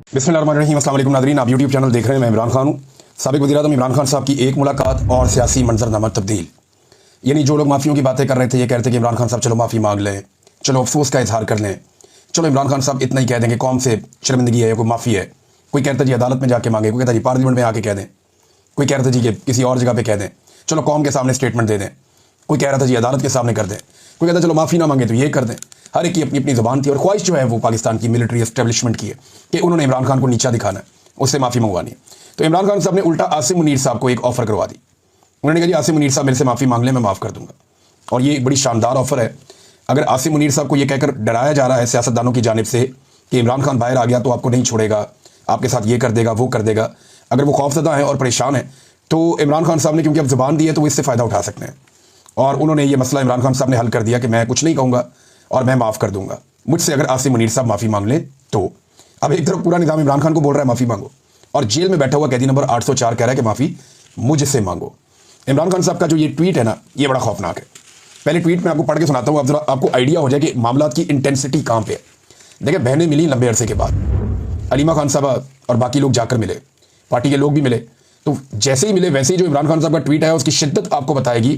बिस्मिल्लाहिर्रहमानिर्रहीम। अस्सलाम वालेकुम नाज़रीन, आप यूट्यूब चैनल देख रहे हैं। मैं इमरान खान हूँ। साबिक़ वज़ीर-ए-आज़म इमरान खान साहब की एक मुलाकात और सियासी मंजरनामा तब्दील। यानी जो लोग माफ़ियों की बातें कर रहे थे, ये कहते कि इमरान खान साहब चलो माफ़ी मांग लें, चलो अफसोस का इजहार कर लें, चलो इमरान खान साहब इतना ही कह देंगे कौम से शर्मिंदगी है, कोई माफ़ी है। कोई कहता जी अदालत में जाके मांगे, कोई कहता जी पार्लियामेंट में आके कह दें, कोई कह रहा था जी कि किसी और जगह पर कह दें, चलो कौम के सामने स्टेटमेंट दे दें, कोई कह रहा था जी अदालत के सामने कर दें, कोई कहता चलो माफ़ी ना मांगे तो ये कर दें। हर एक की अपनी अपनी ज़बान थी और ख्वाहिश जो है वो पाकिस्तान की मिलिट्री एस्टेब्लिशमेंट की है कि उन्होंने इमरान खान को नीचा दिखाना है, उससे माफ़ी मंगवानी है। तो इमरान खान साहब ने उल्टा आसिम मुनीर साहब को एक ऑफ़र करवा दी। उन्होंने कहा जी आसिम मुनीर साहब मेरे से माफ़ी मांग लें, मैं माफ़ कर दूंगा। और ये एक बड़ी शानदार ऑफ़र है। अगर आसिम मुनीर साहब को ये कहकर डराया जा रहा है सियासतदानों की जानिब से कि इमरान खान बाहर आ गया तो आपको नहीं छोड़ेगा, आपके साथ ये कर देगा, वो कर देगा, अगर वो खौफजदा है और परेशान है तो इमरान खान साहब ने क्योंकि अब ज़ुबान दी है तो वो इससे फ़ायदा उठा सकते हैं। और उन्होंने ये मसला इमरान खान साहब ने हल कर दिया कि मैं कुछ नहीं कहूँगा और मैं माफ़ कर दूंगा मुझसे अगर आसिम मुनीर साहब माफ़ी मांग लें तो। अब एक तरफ पूरा निज़ाम इमरान खान को बोल रहा है माफ़ी मांगो, और जेल में बैठा हुआ कैदी नंबर 804 कह रहा है कि माफ़ी मुझसे मांगो। इमरान खान साहब का जो ये ट्वीट है ना, ये बड़ा खौफनाक है। पहले ट्वीट में आपको पढ़ के सुनाता हूँ, अब जरा आपको आइडिया हो जाए कि मामला की इंटेंसिटी कहाँ पे है। देखिए, बहनें मिली लंबे अरसे के बाद, अलीमा खान साहब और बाकी लोग जाकर मिले, पार्टी के लोग भी मिले। तो जैसे ही मिले वैसे ही जो इमरान खान साहब का ट्वीट है उसकी शिद्दत आपको बताएगी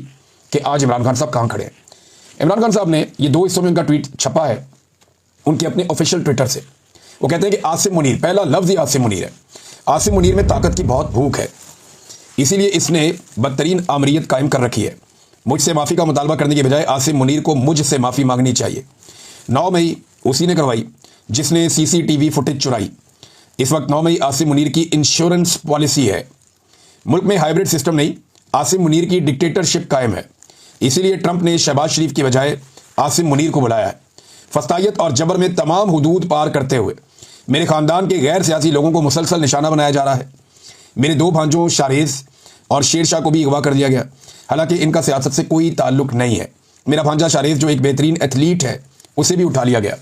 कि आज इमरान खान साहब कहाँ खड़े हैं। इमरान खान साहब ने ये 2 हिस्सों में उनका ट्वीट छपा है उनके अपने ऑफिशियल ट्विटर से। वो कहते हैं कि आसिम मुनीर, पहला लफ्ज़ ही आसिम मुनीर है। आसिम मुनीर में ताकत की बहुत भूख है, इसीलिए इसने बदतरीन आमरीत कायम कर रखी है। मुझसे माफ़ी का मुतालबा करने के बजाय आसिम मुनीर को मुझसे माफ़ी मांगनी चाहिए। 9 मई उसी ने करवाई जिसने CCTV फुटेज चुराई। इस वक्त 9 मई आसिम मुनीर की इंश्योरेंस पॉलिसी है। मुल्क में हाइब्रिड सिस्टम नहीं, आसिम मुनीर की डिक्टेटरशिप कायम है। इसीलिए ट्रंप ने शहबाज शरीफ की बजाय आसिम मुनीर को बुलाया है। फस्तायत और जबर में तमाम हुदूद पार करते हुए मेरे ख़ानदान के गैर सियासी लोगों को मुसलसल निशाना बनाया जा रहा है। मेरे 2 भांजों शारेज़ और शेरशाह को भी अगवा कर दिया गया, हालांकि इनका सियासत से कोई ताल्लुक नहीं है। मेरा भांजा शारेज़ जो एक बेहतरीन एथलीट है, उसे भी उठा लिया गया।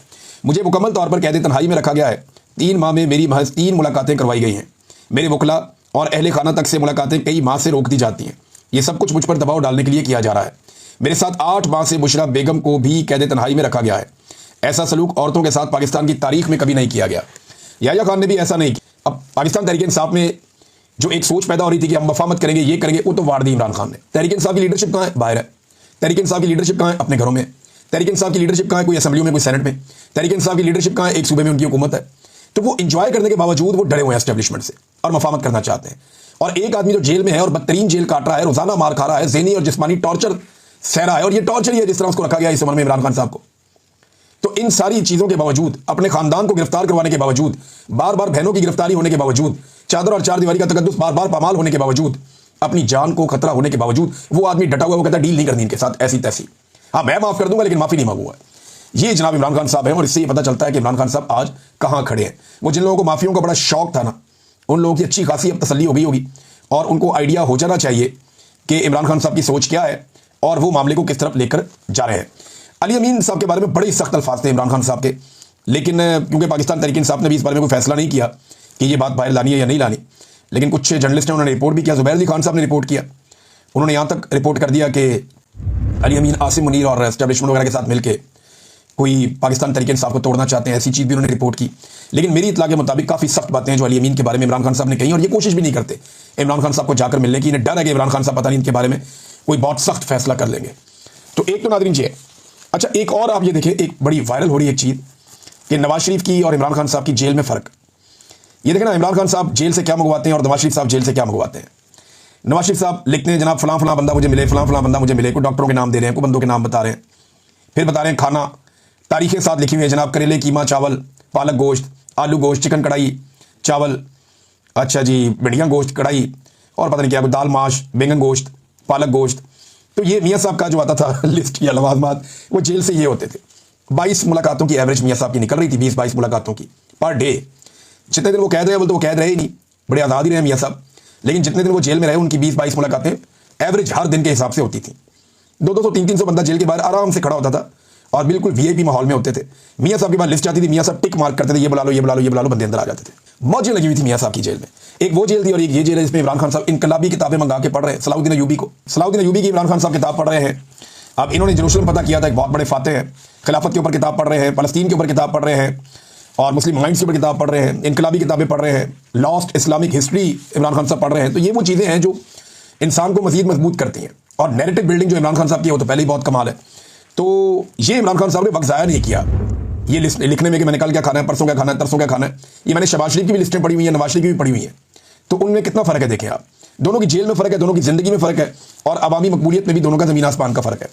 मुझे मुकम्मल तौर पर कैद तन्हाई में रखा गया है। 3 माह में मेरी महज 3 मुलाकातें करवाई गई हैं। मेरे वकला और अहले खाना तक से मुलाकातें कई माह से रोक दी जाती हैं। ये सब कुछ मुझ पर दबाव डालने के लिए किया जा रहा है। मेरे साथ 8 माह से बुशरा बेगम को भी कैद तन्हाई में रखा गया है। ऐसा सलूक औरतों के साथ पाकिस्तान की तारीख में कभी नहीं किया गया। याह्या खान ने भी ऐसा नहीं किया। अब पाकिस्तान तहरीक इंसाफ में जो एक सोच पैदा हो रही थी कि हम वफा मत करेंगे, ये करेंगे, वो तो वाड़ दी इमरान खान ने। तहरीक इंसाफ की लीडरशिप कहाँ है? बाहर है। तहरीक इंसाफ की लीडरशिप कहाँ है? अपने घरों में। तहरीक इंसाफ की लीडरशिप कहाँ है? कोई असेंबलियों में, कोई सेनेट में। तहरीक इंसाफ की लीडरशिप कहाँ है? एक सूबे में उनकी हुकूमत है। तो वो इंजॉय करने के बावजूद वो डरे हुए हैं एस्टेब्लिशमेंट से और मफामत करना चाहते हैं। और एक आदमी जो जेल में है और बदतरीन जेल काट रहा है, रोजाना मार खा रहा है, ज़हनी और जिस्मानी टॉर्चर सह रहा है, और ये टॉर्चर ही है जिस तरह उसको रखा गया इस उम्र में इमरान खान साहब को। तो इन सारी चीज़ों के बावजूद, अपने खानदान को गिरफ्तार करवाने के बावजूद, बार बार बहनों की गिरफ्तारी होने के बावजूद, चादर और चार दीवारी का तकद्दुस बार बार पामाल होने के बावजूद, अपनी जान को खतरा होने के बावजूद वो आदमी डटा हुआ, वो कहता डील नहीं करनी इनके साथ ऐसी तैसी। हाँ, मैं माफ़ कर दूंगा लेकिन माफ़ी नहीं मांगूंगा। ये जनाब इमरान खान साहब हैं, और इससे ये पता चलता है कि इमरान खान साहब आज कहाँ खड़े हैं। वो जिन लोगों को माफ़ियों का बड़ा शौक था ना, उन लोगों की अच्छी खासी अब तसल्ली हो गई होगी और उनको आइडिया हो जाना चाहिए कि इमरान खान साहब की सोच क्या है और वो मामले को किस तरफ लेकर जा रहे हैं। अली अमीन साहब के बारे में बड़े सख्त अल्फाज थे इमरान खान साहब के, लेकिन क्योंकि पाकिस्तान तहरीक इंसाफ ने भी इस बारे में कोई फैसला नहीं किया कि ये बात बाहर लानी है या नहीं लानी, लेकिन कुछ जर्नलिस्ट ने उन्होंने रिपोर्ट भी किया। ज़ुबैर अली खान साहब ने रिपोर्ट किया, उन्होंने यहाँ तक रिपोर्ट कर दिया कि अली अमीन आसिम मुनीर और एस्टेब्लिशमेंट वगैरह के साथ मिलकर कोई पाकिस्तान तहरीक इंसाफ को तोड़ना चाहते हैं, ऐसी चीज़ भी उन्होंने रिपोर्ट की। लेकिन मेरी इत्तला के मुताबिक काफ़ी सख्त बातें हैं जो अली अमीन के बारे में इमरान खान साहब ने कही, और ये कोशिश भी नहीं करते इमरान खान साहब को जाकर मिलने की। इन्हें डर है कि इमरान खान साहब पता नहीं इनके बारे में कोई बहुत सख्त फैसला कर लेंगे। तो एक तो नाज़रीन जी है। अच्छा, एक और आप ये देखें, एक बड़ी वायरल हो रही है एक चीज़ कि नवाज शरीफ की और इमरान खान साहब की जेल में फ़र्क। ये देखें ना, इमरान खान साहब जेल से क्या मंगवाते हैं और नवाज शरीफ साहब जेल से क्या मंगवाते हैं। नवाज शरीफ साहब लिखते हैं जनाब फलां फलां बंदा मुझे मिले, फलां फलां बंदा मुझे मिले, कोई डॉक्टरों के नाम दे रहे हैं, कोई बंदों के नाम बता रहे हैं, फिर बता रहे हैं खाना, तारीखें साथ लिखी हुई है जनाब, करेले कीमा चावल, पालक गोश्त, आलू गोश्त, चिकन कढ़ाई चावल, अच्छा जी भिंडियाँ गोश्त कढ़ाई, और पता नहीं क्या, दाल माश, बैंगन गोश्त, पालक गोश्त। तो ये मियाँ साहब का जो आता था लिस्ट या लवाजमात, वो जेल से ये होते थे। 22 मुलाकातों की एवरेज मियाँ साहब की निकल रही थी, 20-22 मुलाकातों की पर डे। जितने दिन वो कैद रहे, बोलते वो कैद रहे ही नहीं, बड़े आज़ाद ही रहे मियाँ साहब, लेकिन जितने दिन वो जेल में रहे उनकी 20-22 मुलाकातें एवरेज हर दिन के हिसाब से होती थी। 200-200, 300-300 बंदा जेल के बाहर आराम से खड़ा होता था और बिल्कुल VIP माहौल में होते थे। मियाँ साहब के बाद लिस्ट आती थी, मियाँ साहब टिक मार्क करते थे, ये बुला लो, ये बुला लो, ये बुला लो, बंदे अंदर आ जाते थे। मौजें लगी हुई थी मियाँ साहब की जेल में। एक वो जेल थी और एक ये जेल है जिसमें इमरान खान साहब इनकलाबी किताबें मंगा के पढ़ रहे हैं। सलाउद्दीन अयूबी की इमरान खान साहब किताब पढ़ रहे हैं। अब इन्होंने जेरूसलम पता किया था, एक बहुत बड़े फाते हैं, खिलाफत के ऊपर किताब पढ़ रहे हैं, फ़लस्तीन के ऊपर किताब पढ़ रहे हैं, और मुस्लिम माइंड्स के ऊपर किताब पढ़ रहे हैं, इनकलाबी किताबें पढ़ रहे हैं, lost Islamic history Imran Khan साहब पढ़ रहे हैं। तो ये वो चीज़ें हैं जो इंसान को मजीद मजबूत करती हैं। और नैरेटिव बिल्डिंग जो इमरान खान साहब की है वो तो पहले ही बहुत कमाल है। तो ये इमरान खान साहब ने वक्त ज़ाया नहीं किया ये लिस्ट लिखने में कि मैंने कल क्या खाना है, परसों क्या खाना है, तरसों क्या खाना है। ये मैंने शहबाज शरीफ की भी लिस्टें पढ़ी हुई हैं, नवाज शरीफ की भी पढ़ी हुई हैं। तो उनमें कितना फ़र्क है देखें आप। दोनों की जेल में फ़र्क है, दोनों की ज़िंदगी में फ़र्क है, और अवामी मकबूलियत में भी दोनों का ज़मीन आसमान का फ़र्क है।